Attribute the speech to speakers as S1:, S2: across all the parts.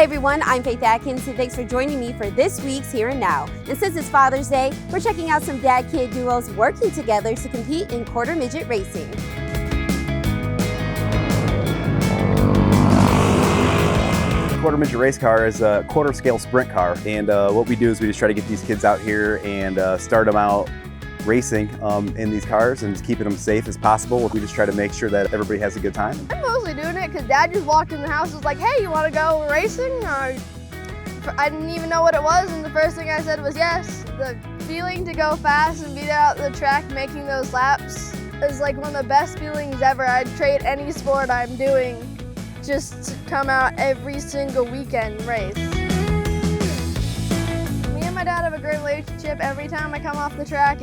S1: Hey everyone, I'm Faith Atkins, and thanks for joining me for this week's Here and Now. And since it's Father's Day, we're checking out some dad-kid duos working together to compete in quarter midget racing.
S2: Quarter midget race car is a quarter scale sprint car, and what we do is we just try to get these kids out here and start them out racing in these cars and just keeping them safe as possible. We just try to make sure that everybody has a good time.
S3: I'm mostly doing it because Dad just walked in the house and was like, hey, you want to go racing? I didn't even know what it was, and the first thing I said was yes. The feeling to go fast and be there out the track making those laps is like one of the best feelings ever. I'd trade any sport I'm doing just to come out every single weekend and race. Me and my dad have a great relationship. Every time I come off the track,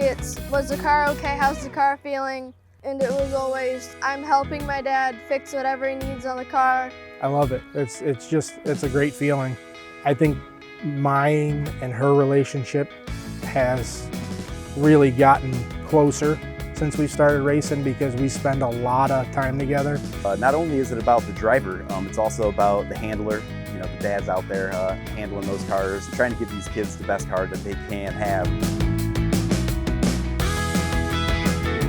S3: was the car okay? How's the car feeling? And it was always, I'm helping my dad fix whatever he needs on the car.
S4: I love it. It's a great feeling. I think mine and her relationship has really gotten closer since we started racing because we spend a lot of time together.
S2: Not only is it about the driver, it's also about the handler. You know, the dads out there handling those cars, trying to give these kids the best car that they can have.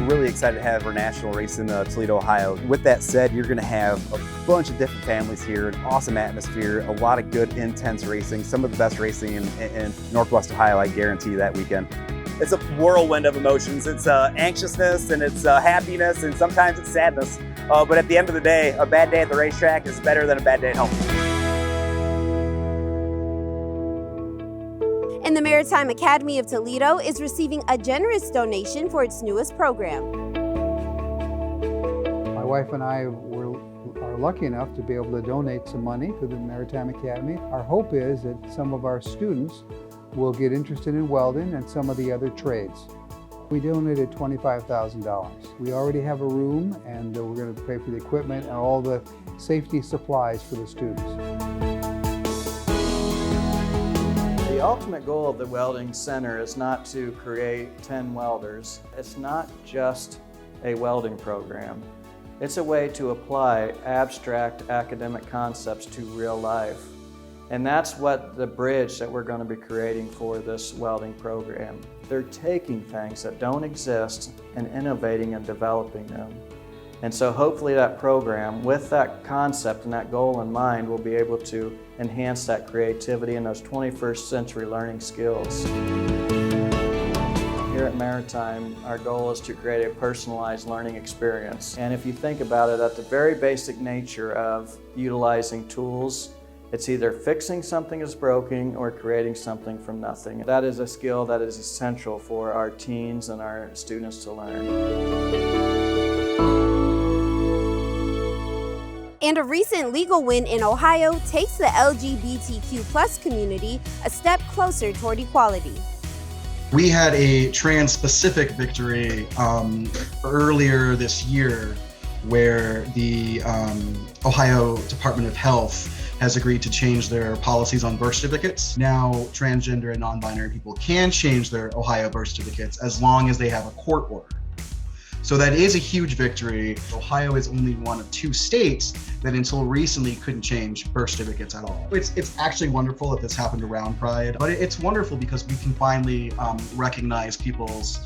S2: We're really excited to have our national race in Toledo, Ohio. With that said, you're going to have a bunch of different families here, an awesome atmosphere, a lot of good, intense racing, some of the best racing in Northwest Ohio, I guarantee you that weekend. It's a whirlwind of emotions. It's anxiousness and it's happiness and sometimes it's sadness. But at the end of the day, a bad day at the racetrack is better than a bad day at home.
S1: And the Maritime Academy of Toledo is receiving a generous donation for its newest program.
S5: My wife and I are lucky enough to be able to donate some money to the Maritime Academy. Our hope is that some of our students will get interested in welding and some of the other trades. We donated $25,000. We already have a room and we're going to pay for the equipment and all the safety supplies for the students.
S6: The ultimate goal of the Welding Center is not to create 10 welders. It's not just a welding program. It's a way to apply abstract academic concepts to real life. And that's what the bridge that we're going to be creating for this welding program. They're taking things that don't exist and innovating and developing them. And so hopefully that program, with that concept and that goal in mind, will be able to enhance that creativity and those 21st century learning skills. Here at Maritime, our goal is to create a personalized learning experience. And if you think about it, at the very basic nature of utilizing tools, it's either fixing something that's broken or creating something from nothing. That is a skill that is essential for our teens and our students to learn.
S1: And a recent legal win in Ohio takes the LGBTQ+ community a step closer toward equality.
S7: We had a trans-specific victory earlier this year where the Ohio Department of Health has agreed to change their policies on birth certificates. Now, transgender and non-binary people can change their Ohio birth certificates as long as they have a court order. So that is a huge victory. Ohio is only one of 2 states that until recently couldn't change birth certificates at all. It's actually wonderful that this happened around Pride, but it's wonderful because we can finally recognize people's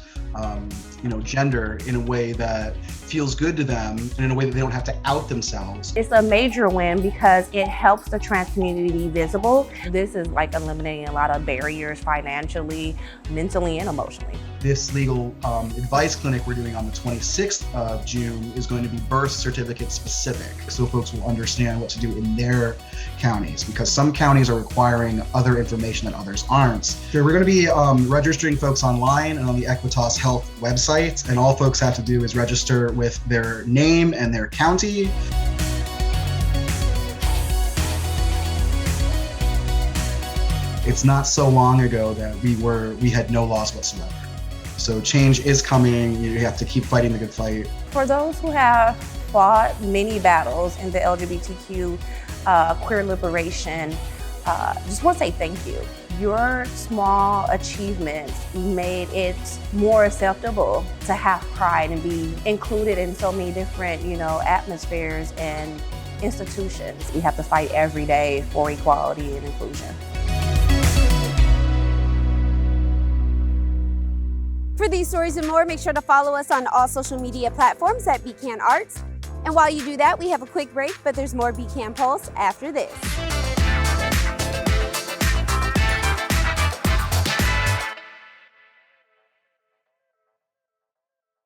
S7: gender in a way that feels good to them and in a way that they don't have to out themselves.
S8: It's a major win because it helps the trans community be visible. This is like eliminating a lot of barriers financially, mentally, and emotionally.
S7: This legal advice clinic we're doing on the 26th of June is going to be birth certificate specific, so folks will understand what to do in their counties, because some counties are requiring other information that others aren't. So we're going to be registering folks online and on the Equitas Health website, and all folks have to do is register with their name and their county. It's not so long ago that we had no laws whatsoever. So change is coming. You have to keep fighting the good fight.
S8: For those who have fought many battles in the LGBTQ queer liberation, just want to say thank you. Your small achievements made it more acceptable to have pride and be included in so many different, atmospheres and institutions. We have to fight every day for equality and inclusion.
S1: For these stories and more, make sure to follow us on all social media platforms at BCAN Arts. And while you do that, we have a quick break, but there's more BCAN Pulse after this.